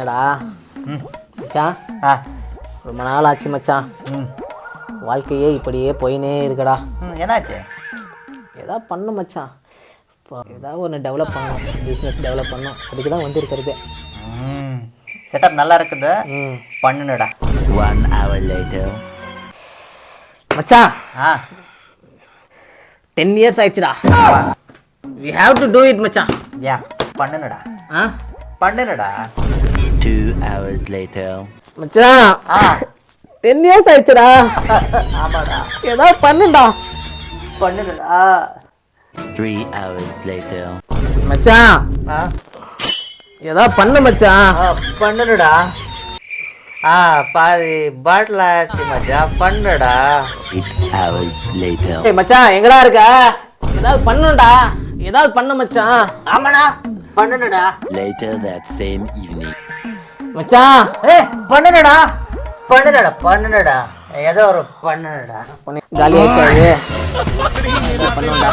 என்னடா மச்சான் ரொம்ப நாள் ஆச்சு மச்சான். வாழ்க்கையே இப்படியே போயினே இருக்கடா. என்னாச்சு? ஏதாவது பண்ணு மச்சான். இப்போ ஏதாவது ஒன்று டெவலப் பண்ணணும், பிஸ்னஸ் டெவலப் பண்ணணும். அதுக்கு தான் வந்துருக்கிறது. செட்டப் நல்லா இருக்குது, பண்ணுடா. 1 hour later. மச்சான் 10 years ஆயிடுச்சுடா. we have to do it மச்சான். யா பண்ணுடா. பண்ணுடா. 2 hours later. மச்சான் 10 years ஆயிடுச்சுடா. ஆமாடா, ஏதாவது பண்ணுடா. பண்ணுடா. 3 hours later. மச்சான் ஏதாவது பண்ணு மச்சான். பண்ணுடா. பாதி பாட்டில் ஆச்சு மச்சான், பண்ணுடா. 8 hours later. ஏய் மச்சான் எங்கடா இருக்க? ஏதாவது பண்ணுடா, ஏதாவது பண்ணு மச்சான். ஆமாடா, பண்ணுடா. Later that same evening. மச்சான் பண்ணுடா. பண்ணுடா. பண்ணுடா. ஏதோ ஒரு பண்ணுடா. காலி ஆயிடுச்சா இது? பண்ணுடா.